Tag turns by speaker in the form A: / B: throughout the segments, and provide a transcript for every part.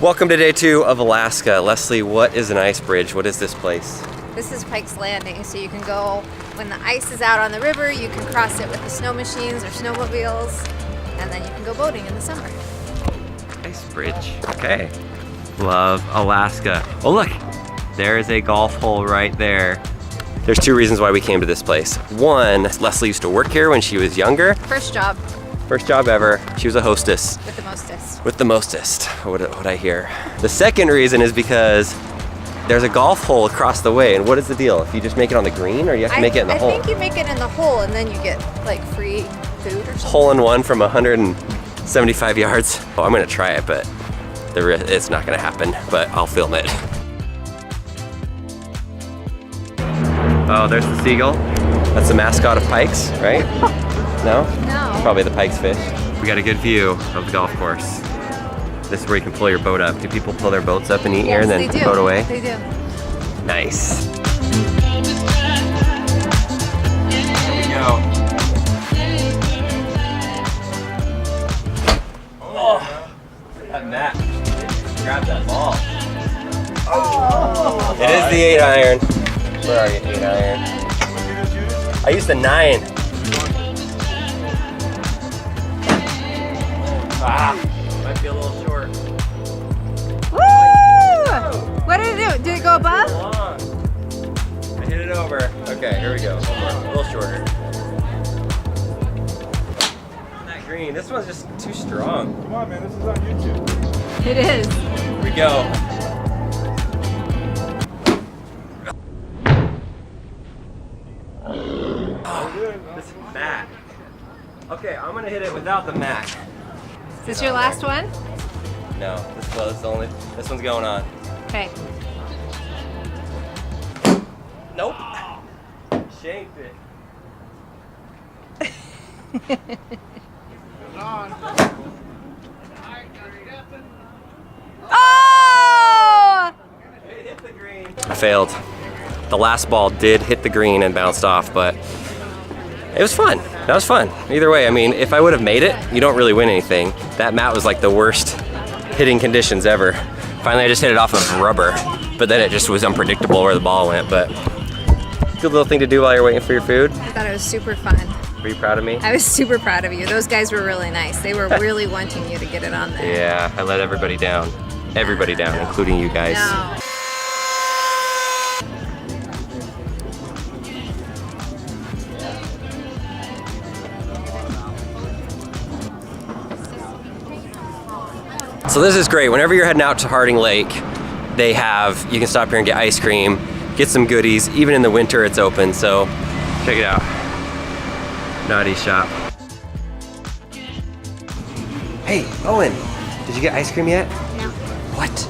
A: Welcome to day 2 of Alaska. Leslie, what is an ice bridge? What is this place?
B: This is Pike's Landing, so you can go, when the ice is out on the river, you can cross it with the snow machines or snowmobiles, and then you can go boating in the summer.
A: Ice bridge, okay. Love Alaska. Oh look, there is a golf hole right there. There's 2 reasons why we came to this place. One, Leslie used to work here when she was younger.
B: First job.
A: First job ever. She was a hostess.
B: With the mostest.
A: With the mostest, what I hear. The second reason is because there's a golf hole across the way, and what is the deal? If you just make it on the green, or you have to make it in the hole?
B: I think you make it in the hole, and then you get like free food or something.
A: Hole in one from 175 yards. Oh, I'm gonna try it, but it's not gonna happen, but I'll film it. Oh, there's the seagull. That's the mascot of Pikes, right? No?
B: No.
A: It's probably the Pikes fish. We got a good view of the golf course. This is where you can pull your boat up. Do people pull their boats up and eat here and then boat away?
B: They do.
A: Nice. Here we go. Oh, that mat. Grab that ball. Oh. It is the 8-iron. Where are you, 8-iron? I used the 9. Ah, might be a little short.
B: Woo! What did it do? Did it go above?
A: I hit it over. Okay, here we go. One more. A little shorter. That green. This one's just too strong.
C: Come on, man. This is on YouTube.
B: It is.
A: Here we go. This is mat. Okay, I'm gonna hit it without the mat.
B: Is this your last one?
A: No, this one's going on.
B: Okay.
A: Nope. Shaped it.
B: Oh!
A: It hit the green. I failed. The last ball did hit the green and bounced off, but it was fun. That was fun. Either way, I mean, if I would have made it, you don't really win anything. That mat was like the worst hitting conditions ever. Finally, I just hit it off of rubber, but then it just was unpredictable where the ball went, but good little thing to do while you're waiting for your food.
B: I thought it was super fun.
A: Were you proud of me?
B: I was super proud of you. Those guys were really nice. They were really wanting you to get it on there.
A: Yeah, I let everybody down. Everybody down, including you guys.
B: No.
A: So this is great. Whenever you're heading out to Harding Lake, you can stop here and get ice cream, get some goodies. Even in the winter, it's open, so check it out. Naughty Shop. Hey, Owen, did you get ice cream yet?
B: No.
A: What?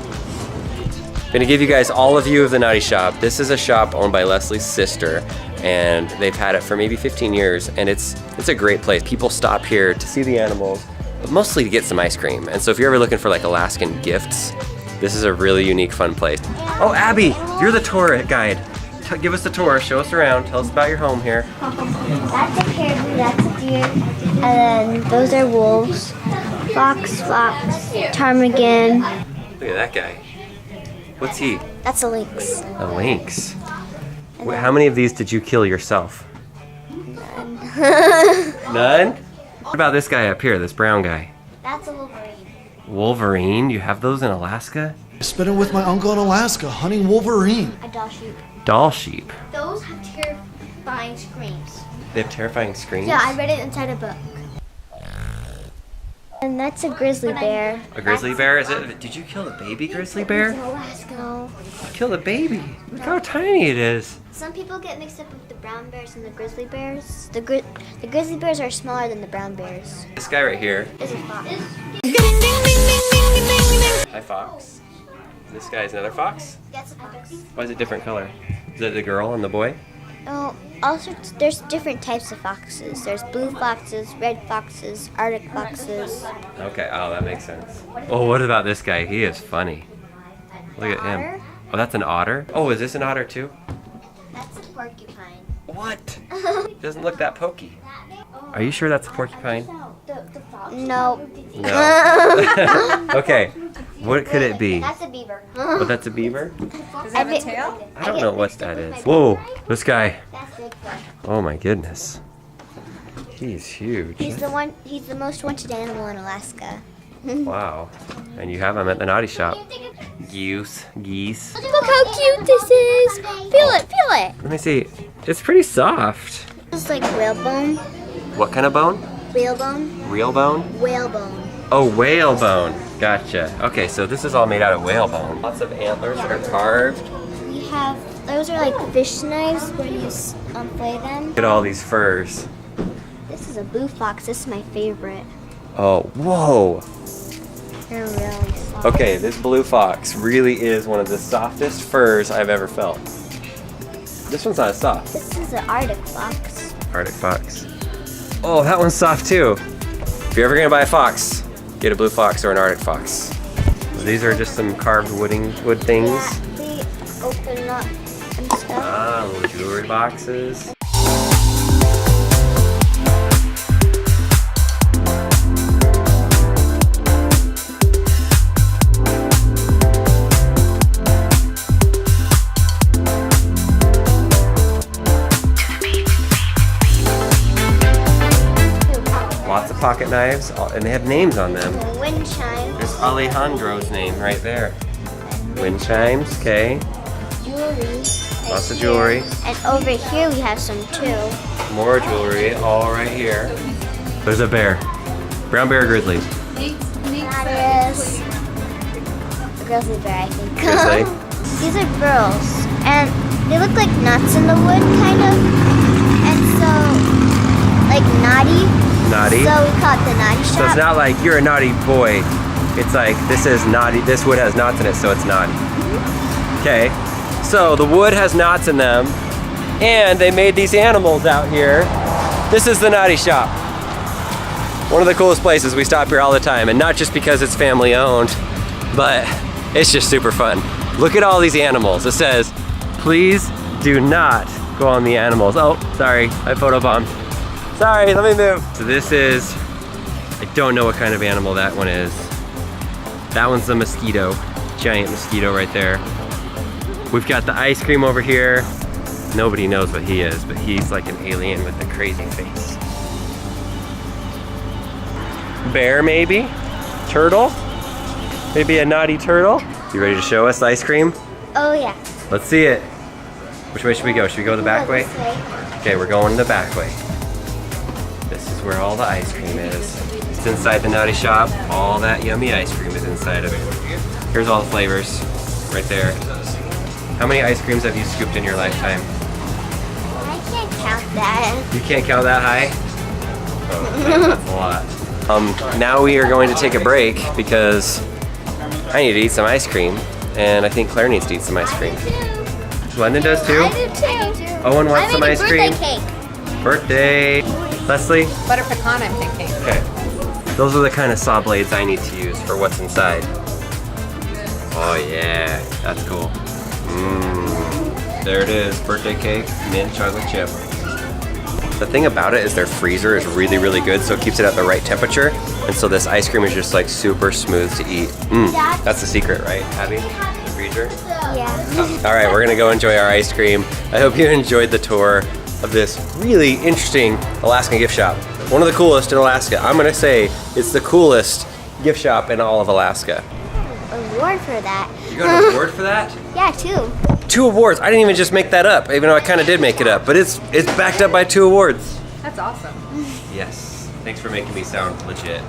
A: I'm gonna give you guys all a view of the Naughty Shop. This is a shop owned by Leslie's sister, and they've had it for maybe 15 years, and it's a great place. People stop here to see the animals, but mostly to get some ice cream. And so if you're ever looking for like Alaskan gifts, this is a really unique, fun place. Oh, Abby, you're the tour guide. Give us the tour, show us around, tell us about your home here.
D: That's a caribou, that's a deer, and then those are wolves. Fox, ptarmigan.
A: Look at that guy. What's he?
D: That's a lynx.
A: A lynx. Wait, how many of these did you kill yourself? None? What about this guy up here, this brown guy?
D: That's a wolverine.
A: Wolverine? You have those in Alaska?
E: I spent it with my uncle in Alaska hunting wolverine.
D: A doll sheep.
A: Doll sheep.
D: Those have terrifying screams.
A: They have terrifying screams?
D: Yeah, I read it inside a book. And that's a grizzly bear.
A: A grizzly bear? Is it? Did you kill a baby grizzly bear?
D: In Alaska.
A: You killed a baby. Look how tiny it is.
D: Some people get mixed up with the brown bears and the grizzly bears. The grizzly bears are smaller than the brown bears.
A: This guy right here.
D: Is a fox.
A: Hi, fox. This guy's another fox?
D: That's a fox.
A: Why is it different color? Is it the girl and the boy?
D: Oh, also there's different types of foxes. There's blue foxes, red foxes, Arctic foxes.
A: Okay, oh, that makes sense. Oh, what about this guy? He is funny. Look at him.
D: Otter?
A: Oh, that's an otter? Oh, is this an otter too?
D: That's a porcupine.
A: What? Doesn't look that pokey. Are you sure that's a porcupine?
D: No.
A: No. Okay. What could it be?
D: That's a beaver.
A: Oh, that's a beaver?
B: Does it have a tail?
A: I don't know what that is. Whoa, this guy.
D: That's Bigfoot.
A: Oh my goodness. He's huge.
D: He's the most wanted animal in Alaska.
A: Wow. And you have him at the naughty shop. Geese.
D: Look how cute this is. Feel it.
A: Let me see. It's pretty soft.
D: It's like whalebone.
A: What kind of bone?
D: Whalebone.
A: Real bone?
D: Whalebone.
A: Oh, whalebone. Gotcha. Okay, so this is all made out of whalebone. Lots of antlers that are carved.
D: We have, those are like fish knives where you flay them.
A: Look at all these furs.
D: This is a blue fox. This is my favorite.
A: Oh, whoa.
D: They're really soft.
A: Okay, this blue fox really is one of the softest furs I've ever felt. This one's not as soft.
D: This is an Arctic fox.
A: Arctic fox. Oh, that one's soft too. If you're ever gonna buy a fox, get a blue fox or an Arctic fox. These are just some carved wood things.
D: Yeah, they open up and stuff.
A: Ah, little jewelry boxes. Lots of pocket knives, and they have names on them.
D: Wind chimes.
A: There's Alejandro's name right there. Wind chimes, okay.
D: Jewelry.
A: Lots of jewelry.
D: And over here we have some too.
A: More jewelry, all right here. There's a bear. Brown bear, grizzly.
D: That is a grizzly bear, I think.
A: Grizzly.
D: These are girls, and they look like nuts in the wood, kind of. And so, like naughty.
A: Naughty.
D: So we call it the naughty shop.
A: So it's not like you're a naughty boy. It's like this is naughty. This wood has knots in it, so it's naughty. Okay. So the wood has knots in them, and they made these animals out here. This is the naughty shop. One of the coolest places. We stop here all the time, and not just because it's family owned, but it's just super fun. Look at all these animals. It says, please do not go on the animals. Oh, sorry, I photobombed. Sorry, let me move. So this is, I don't know what kind of animal that one is. That one's the mosquito, giant mosquito right there. We've got the ice cream over here. Nobody knows what he is, but he's like an alien with a crazy face. Bear maybe? Turtle? Maybe a naughty turtle? You ready to show us the ice cream?
D: Oh yeah.
A: Let's see it. Which way should we go? Should we go the back way?
D: This way.
A: Okay, we're going the back way. This is where all the ice cream is. It's inside the naughty shop. All that yummy ice cream is inside of it. Here's all the flavors right there. How many ice creams have you scooped in your lifetime?
D: I can't count that.
A: You can't count that high? Oh, that's a lot. Now we are going to take a break because I need to eat some ice cream, and I think Claire needs to eat some ice cream. London does too?
D: I do too.
A: Owen wants some ice cream.
D: Cake.
A: Birthday. Leslie?
B: Butter pecan, I'm thinking.
A: Okay. Those are the kind of saw blades I need to use for what's inside. Oh yeah, that's cool. There it is, birthday cake, mint chocolate chip. The thing about it is their freezer is really, really good, so it keeps it at the right temperature. And so this ice cream is just like super smooth to eat. That's the secret, right, Abby? Freezer?
D: Yeah.
A: All right, we're gonna go enjoy our ice cream. I hope you enjoyed the tour of this really interesting Alaskan gift shop. One of the coolest in Alaska. I'm gonna say it's the coolest gift shop in all of Alaska.
D: Award for that.
A: You got an award for that?
D: Yeah, 2.
A: 2 awards. I didn't even just make that up, even though I kind of did make it up, but it's backed up by 2 awards.
B: That's awesome.
A: Yes. Thanks for making me sound legit.